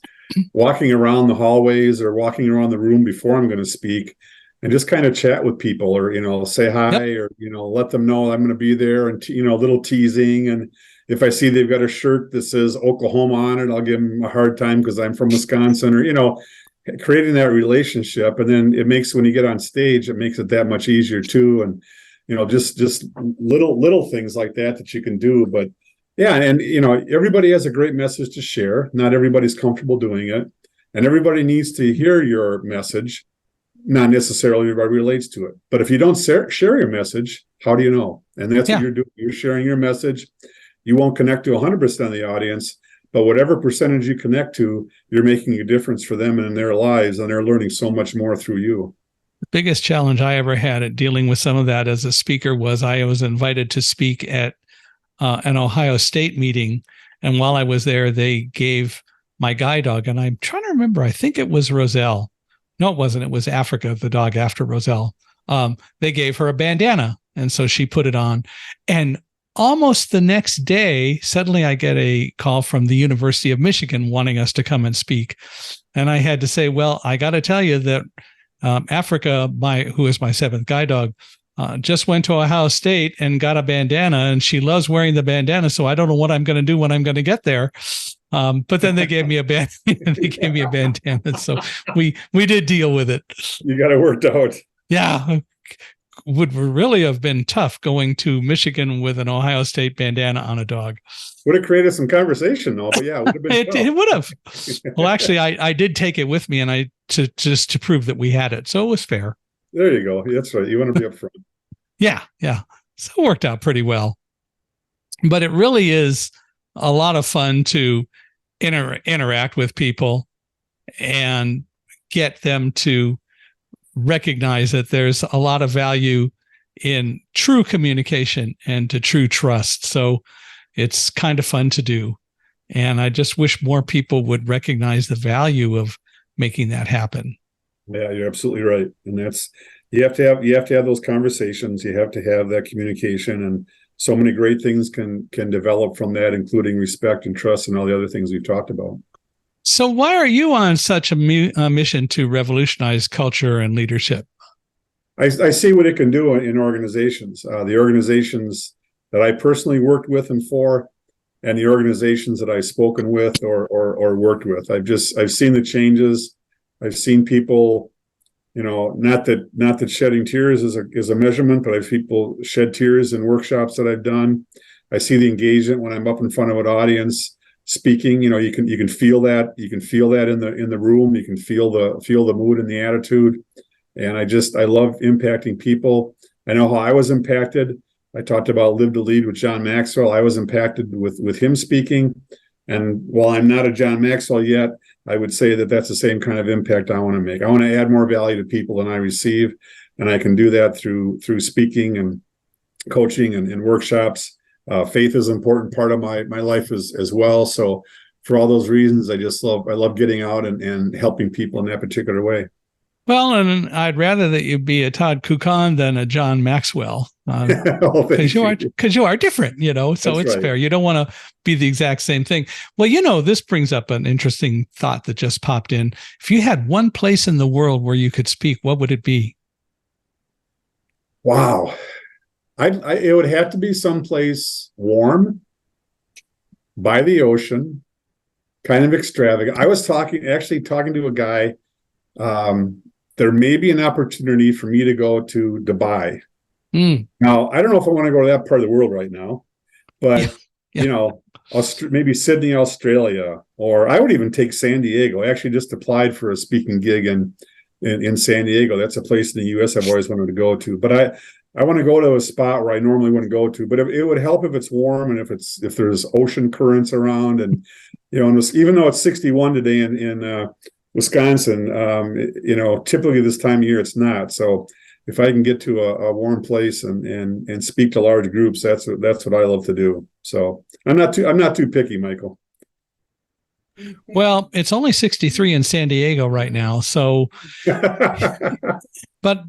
walking around the hallways or walking around the room before I'm going to speak and just kind of chat with people, or, say hi, Yep. or, let them know I'm going to be there, and, a little teasing. And if I see they've got a shirt that says Oklahoma on it, I'll give them a hard time because I'm from Wisconsin, or, creating that relationship. And then it makes, when you get on stage, it makes it that much easier too. And, just little things like that you can do. But yeah, and, everybody has a great message to share. Not everybody's comfortable doing it, and everybody needs to hear your message. Not necessarily everybody relates to it, but if you don't share your message, how do you know? And that's what you're doing. You're sharing your message. You won't connect to 100% of the audience, but whatever percentage you connect to, you're making a difference for them and in their lives, and they're learning so much more through you. The biggest challenge I ever had at dealing with some of that as a speaker was I was invited to speak at an Ohio State meeting. And while I was there, they gave my guide dog, and I'm trying to remember, I think it was Roselle. No, it wasn't. It was Africa, the dog after Roselle. They gave her a bandana, and so she put it on. And almost the next day, suddenly I get a call from the University of Michigan wanting us to come and speak. And I had to say, well, I got to tell you that Africa, who is my seventh guide dog, just went to Ohio State and got a bandana, and she loves wearing the bandana. So I don't know what I'm going to do when I'm going to get there. But then they gave me a bandana. So we did deal with it. You got it worked out. Yeah. Would really have been tough going to Michigan with an Ohio State bandana on a dog. Would have created some conversation though, but yeah, it would have been it would have. Well, actually, I did take it with me, and just to prove that we had it. So it was fair. There you go. That's right. You want to be upfront. Yeah. So it worked out pretty well. But it really is a lot of fun to interact with people and get them to recognize that there's a lot of value in true communication and to true trust. So it's kind of fun to do. And I just wish more people would recognize the value of making that happen. Yeah, you're absolutely right. And that's, you have to have those conversations. You have to have that communication, and so many great things can develop from that, including respect and trust and all the other things we've talked about. So why are you on such a mission to revolutionize culture and leadership? I see what it can do in organizations. The organizations that I personally worked with and for, and the organizations that I've spoken with or worked with. I've seen the changes. I've seen people, not that shedding tears is a measurement, but I've seen people shed tears in workshops that I've done. I see the engagement when I'm up in front of an audience speaking. You can feel that. You can feel that in the room. You can feel the mood and the attitude. And I love impacting people. I know how I was impacted. I talked about Live to Lead with John Maxwell. I was impacted with him speaking. And while I'm not a John Maxwell yet, I would say that that's the same kind of impact I want to make. I want to add more value to people than I receive. And I can do that through speaking and coaching and workshops. Faith is an important part of my life as well. So for all those reasons, I love getting out and helping people in that particular way. Well, and I'd rather that you be a Todd Kuckkahn than a John Maxwell, because you are different, so that's it's right. Fair. You don't want to be the exact same thing. Well, this brings up an interesting thought that just popped in. If you had one place in the world where you could speak, what would it be? Wow. It would have to be someplace warm, by the ocean, kind of extravagant. I was talking to a guy. There may be an opportunity for me to go to Dubai. Now, I don't know if I want to go to that part of the world right now, but maybe Sydney, Australia, or I would even take San Diego. I actually just applied for a speaking gig in San Diego. That's a place in the U.S. I've always wanted to go to, but I want to go to a spot where I normally wouldn't go to. But it would help if it's warm and if there's ocean currents around, and even though it's 61 today in Wisconsin, typically this time of year it's not. So if I can get to a warm place and speak to large groups, that's what I love to do. So I'm not too picky, Michael. Well, it's only 63 in San Diego right now. So, but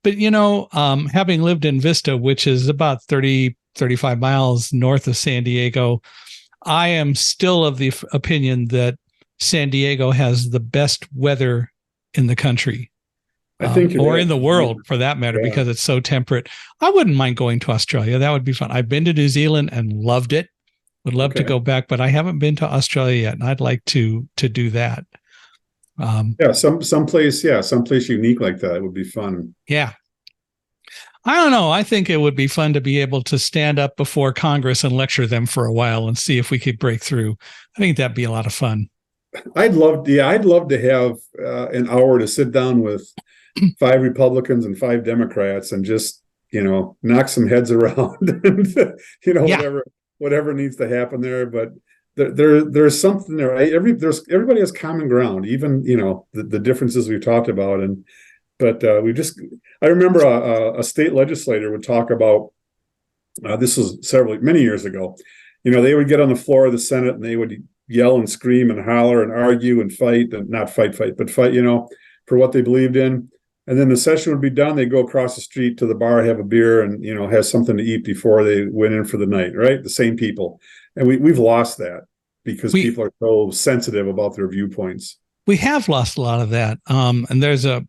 having lived in Vista, which is about 35 miles north of San Diego, I am still of the opinion that San Diego has the best weather in the country. I think or in the world, for that matter, Yeah. because it's so temperate. I wouldn't mind going to Australia. That would be fun. I've been to New Zealand and loved it. Would love to go back, but I haven't been to Australia yet, and I'd like to do that. Someplace unique like that would be fun. Yeah. I don't know. I think it would be fun to be able to stand up before Congress and lecture them for a while and see if we could break through. I think that'd be a lot of fun. I'd love to have an hour to sit down with 5 Republicans and 5 Democrats and just, knock some heads around and, whatever needs to happen there. But there's something there. Everybody has common ground, even, the differences we've talked about. I remember a state legislator would talk about, this was many years ago, they would get on the floor of the Senate and they would yell and scream and holler and argue and fight, and not fight, but fight, for what they believed in. And then the session would be done. They'd go across the street to the bar, have a beer, and, have something to eat before they went in for the night, right? The same people. And we've lost that because people are so sensitive about their viewpoints. We have lost a lot of that. And there's a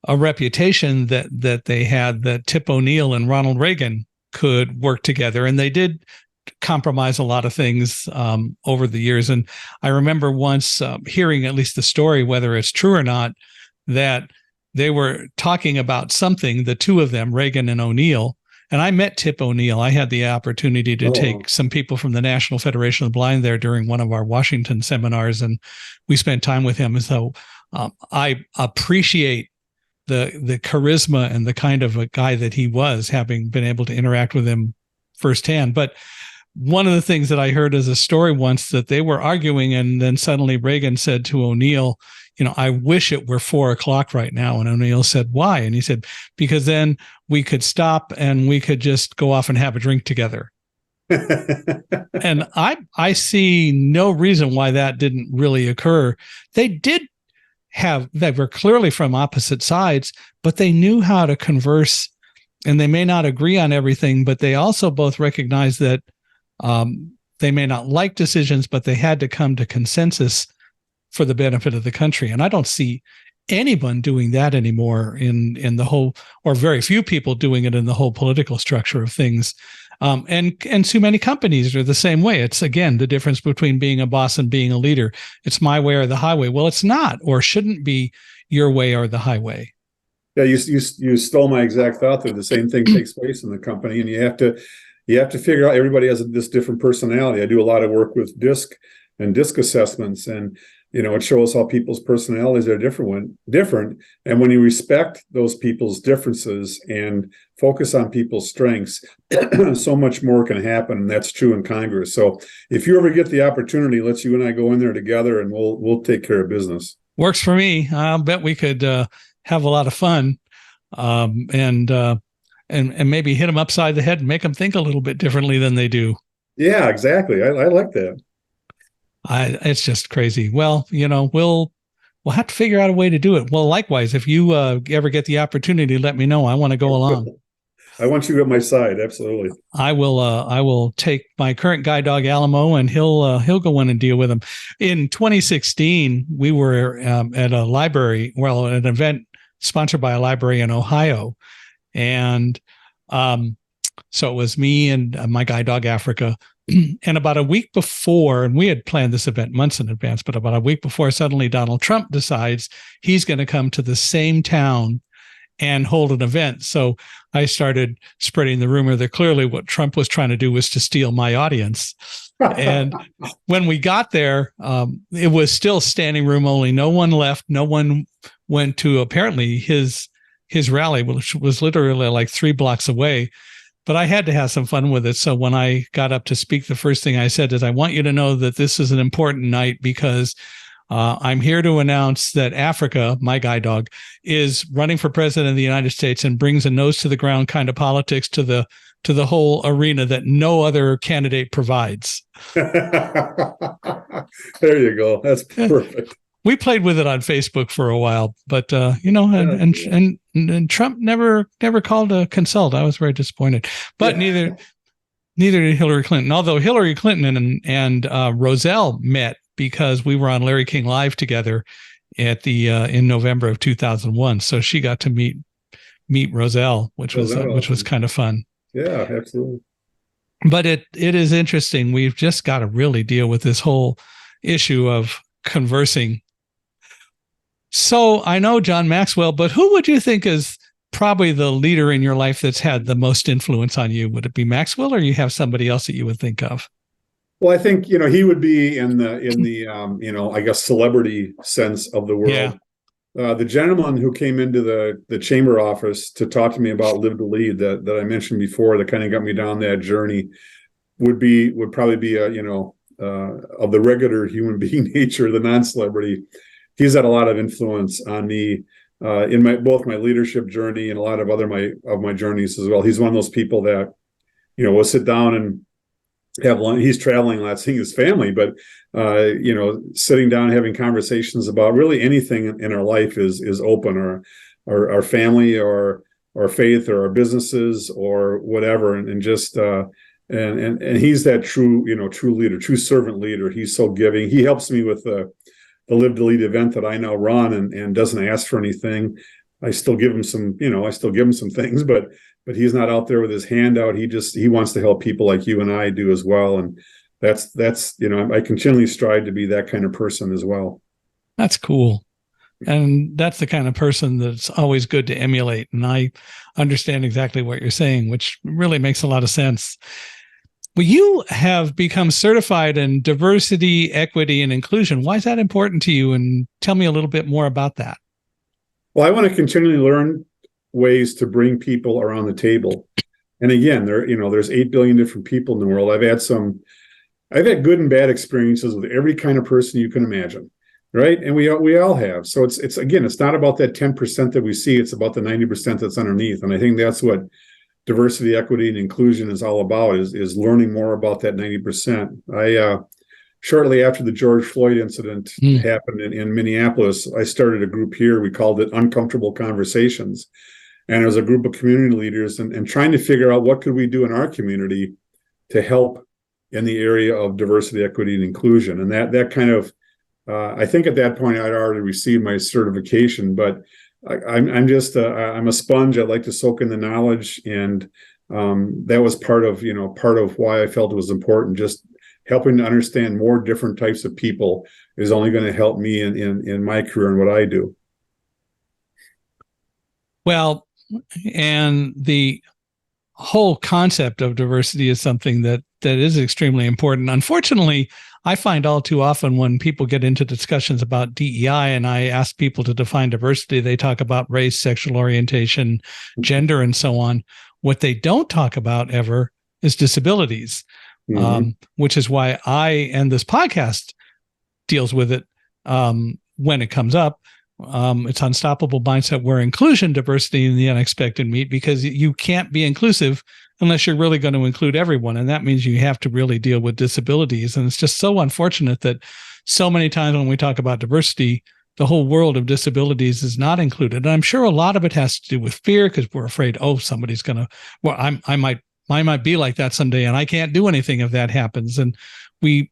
reputation that they had that Tip O'Neill and Ronald Reagan could work together, and they did compromise a lot of things over the years. And I remember once hearing at least the story, whether it's true or not, that they were talking about something, the two of them, Reagan and O'Neill. And I met Tip O'Neill. I had the opportunity to take some people from the National Federation of the Blind there during one of our Washington seminars, and we spent time with him. And so I appreciate the charisma and the kind of a guy that he was, having been able to interact with him firsthand. But one of the things that I heard as a story once, that they were arguing, and then suddenly Reagan said to O'Neill, I wish it were 4:00 right now. And O'Neill said, why? And he said, because then we could stop and we could just go off and have a drink together. And I see no reason why that didn't really occur. They were clearly from opposite sides, but they knew how to converse, and they may not agree on everything, but they also both recognized that they may not like decisions, but they had to come to consensus for the benefit of the country. And I don't see anyone doing that anymore in the whole, or very few people doing it in the whole political structure of things. And too many companies are the same way. It's, again, the difference between being a boss and being a leader. It's my way or the highway. Well, it's not, or shouldn't be, your way or the highway. Yeah, you stole my exact thought there. The same thing takes place in the company, and you have to figure out, everybody has this different personality. I do a lot of work with DISC assessments, and it shows how people's personalities are different. And when you respect those people's differences and focus on people's strengths, so much more can happen. And that's true in Congress. So if you ever get the opportunity, let's you and I go in there together, and we'll take care of business. Works for me. I'll bet we could have a lot of fun, and maybe hit them upside the head and make them think a little bit differently than they do. Yeah, exactly. I like that. It's just crazy. Well, we'll have to figure out a way to do it. Well, likewise, if you ever get the opportunity, let me know. I want to go along. I want you at my side. Absolutely. I will take my current guide dog Alamo, and he'll go in and deal with him. In 2016, we were at a library, an event sponsored by a library in Ohio. And so it was me and my guide dog Africa. And about a week before, and we had planned this event months in advance, but about a week before, suddenly Donald Trump decides he's going to come to the same town and hold an event. So I started spreading the rumor that clearly what Trump was trying to do was to steal my audience. And when we got there, it was still standing room only. No one left. No one went to apparently his rally, which was literally like 3 blocks away. But I had to have some fun with it. So when I got up to speak, the first thing I said is, I want you to know that this is an important night, because I'm here to announce that Africa, my guide dog, is running for president of the United States and brings a nose to the ground kind of politics to the whole arena that no other candidate provides. There you go. That's perfect. We played with it on Facebook for a while, but and Trump never called to consult. I was very disappointed. But neither did Hillary Clinton. Although Hillary Clinton and Roselle met because we were on Larry King Live together at the in November of 2001. So she got to meet Roselle, which was awesome? kind of fun. Yeah, absolutely. But it is interesting. We've just got to really deal with this whole issue of conversing. So I know John Maxwell, but who would you think is probably the leader in your life that's had the most influence on you? Would it be Maxwell, or you have somebody else that you would think of? Well, I think, he would be in the I guess celebrity sense of the world. Yeah. The gentleman who came into the chamber office to talk to me about Live to Lead that I mentioned before, that kind of got me down that journey, would probably be of the regular human being nature, the non-celebrity. He's had a lot of influence on me in both my leadership journey and a lot of other my journeys as well. He's one of those people that will sit down and have lunch. He's traveling a lot, seeing his family, but sitting down, having conversations about really anything in our life is open, or our family, or our faith, or our businesses, or whatever, and just and he's that true leader, true servant leader. He's so giving. He helps me with the Live to Lead event that I now run, and doesn't ask for anything. I still give him some things, but he's not out there with his hand out. He wants to help people like you and I do as well. And that's I continually strive to be that kind of person as well. That's cool. And that's the kind of person that's always good to emulate. And I understand exactly what you're saying, which really makes a lot of sense. Well, you have become certified in diversity, equity, and inclusion. Why is that important to you? And tell me a little bit more about that. Well, I want to continually learn ways to bring people around the table. And again, there's 8 billion different people in the world. I've had good and bad experiences with every kind of person you can imagine, right? And we all have. So it's not about that 10% that we see. It's about the 90% that's underneath. And I think that's what diversity, equity, and inclusion is all about, is learning more about that 90%. Shortly after the George Floyd incident happened in Minneapolis, I started a group here. We called it Uncomfortable Conversations. And it was a group of community leaders and trying to figure out what could we do in our community to help in the area of diversity, equity, and inclusion. And that kind of, I think at that point I'd already received my certification, but I'm a sponge. I like to soak in the knowledge. And that was part of why I felt it was important. Just helping to understand more different types of people is only going to help me in my career and what I do. Well, and the whole concept of diversity is something that is extremely important. Unfortunately, I find all too often when people get into discussions about DEI and I ask people to define diversity, they talk about race, sexual orientation, gender, and so on. What they don't talk about ever is disabilities. Which is why and this podcast deals with it when it comes up. It's Unstoppable Mindset, where inclusion, diversity, and the unexpected meet, because you can't be inclusive unless you're really going to include everyone. And that means you have to really deal with disabilities. And it's just so unfortunate that so many times when we talk about diversity, the whole world of disabilities is not included. And I'm sure a lot of it has to do with fear, because we're afraid, somebody's going to, I might be like that someday and I can't do anything if that happens. And we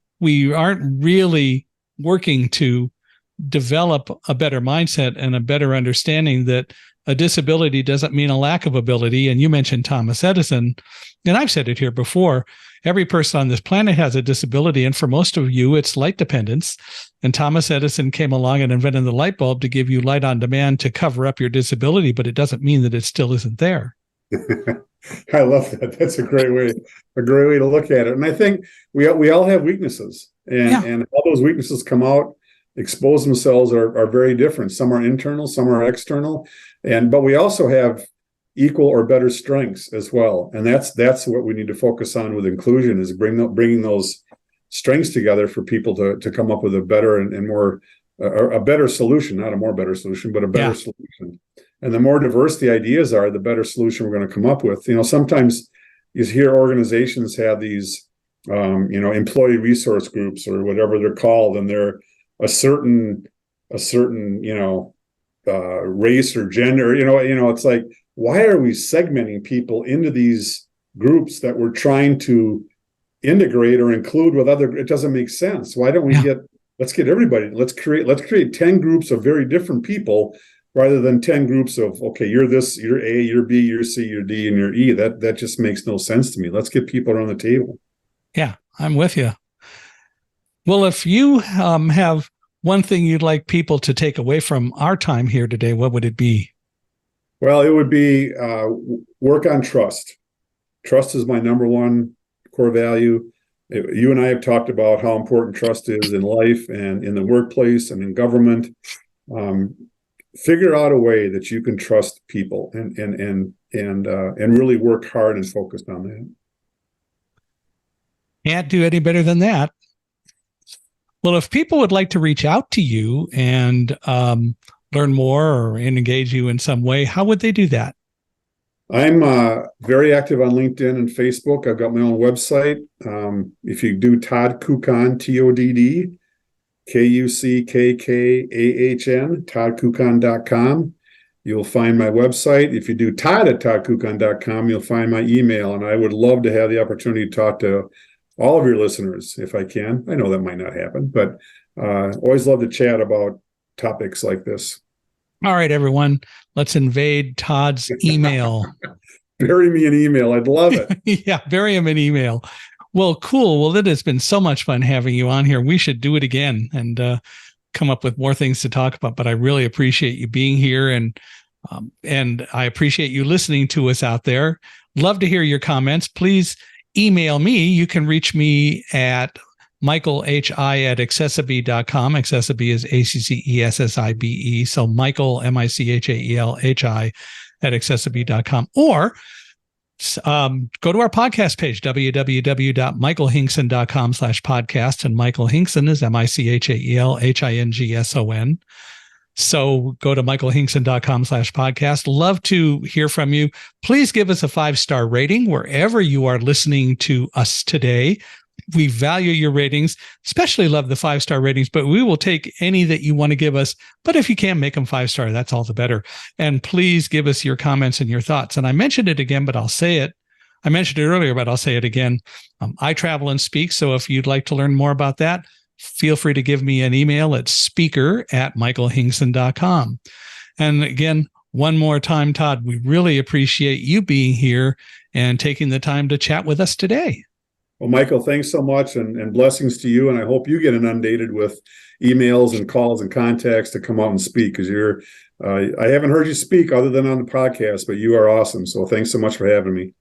aren't really working to develop a better mindset and a better understanding that a disability doesn't mean a lack of ability. And you mentioned Thomas Edison, and I've said it here before, every person on this planet has a disability. And for most of you, it's light dependence. And Thomas Edison came along and invented the light bulb to give you light on demand to cover up your disability, but it doesn't mean that it still isn't there. I love that. That's a great way to look at it. And I think we all have weaknesses, and all those weaknesses come out, expose themselves are very different. Some are internal, some are external, but we also have equal or better strengths as well. And that's what we need to focus on with inclusion, is bringing those strengths together for people to come up with a better and more a better solution, not a more better solution, but a better solution. And the more diverse the ideas are, the better solution we're going to come up with. Sometimes you hear organizations have these, employee resource groups or whatever they're called, and they're a certain, race or gender. It's like, why are we segmenting people into these groups that we're trying to integrate or include with other? It doesn't make sense. Why don't we get let's get everybody. Let's create 10 groups of very different people rather than 10 groups of, okay, you're this, you're A, you're B, you're C, you're D, and you're E. That just makes no sense to me. Let's get people around the table. Yeah, I'm with you. Well, if you have one thing you'd like people to take away from our time here today, what would it be? Well, it would be work on trust. Trust is my number one core value. You and I have talked about how important trust is in life and in the workplace and in government. Figure out a way that you can trust people and really work hard and focus on that. Can't do any better than that. Well, if people would like to reach out to you and learn more or engage you in some way, how would they do that? I'm very active on LinkedIn and Facebook. I've got my own website. If you do Todd Kuckkahn, TODD, KUCKKAHN, toddkuckkahn.com. You'll find my website. If you do Todd at toddkuckkahn.com, you'll find my email. And I would love to have the opportunity to talk to all of your listeners if I can. I know that might not happen, but always love to chat about topics like this. All right, everyone, let's invade Todd's email. Bury me an email. I'd love it. Yeah, bury him an email. Well, cool. Well, it has been so much fun having you on here. We should do it again and come up with more things to talk about. But I really appreciate you being here, and I appreciate you listening to us out there. Love to hear your comments. Please email me. You can reach me at michaelhi@accessibe.com. Accessibe is ACCESSIBE. So Michael, MICHAELHI @accessibe.com. Or go to our podcast page, www.michaelhinkson.com/podcast. And Michael Hinkson is MICHAELHINGSON. So go to michaelhinkson.com/podcast. Love to hear from you. Please give us a 5-star rating wherever you are listening to us today. We value your ratings, especially love the 5-star ratings, but we will take any that you want to give us. But if you can't make them 5-star, that's all the better. And please give us your comments and your thoughts. And I mentioned it again, but I'll say it. I mentioned it earlier, but I'll say it again. I travel and speak. So if you'd like to learn more about that, feel free to give me an email at speaker@michaelhinkson.com. And again, one more time, Todd, we really appreciate you being here and taking the time to chat with us today. Well, Michael, thanks so much, and blessings to you. And I hope you get inundated with emails and calls and contacts to come out and speak, because I haven't heard you speak other than on the podcast, but you are awesome. So thanks so much for having me.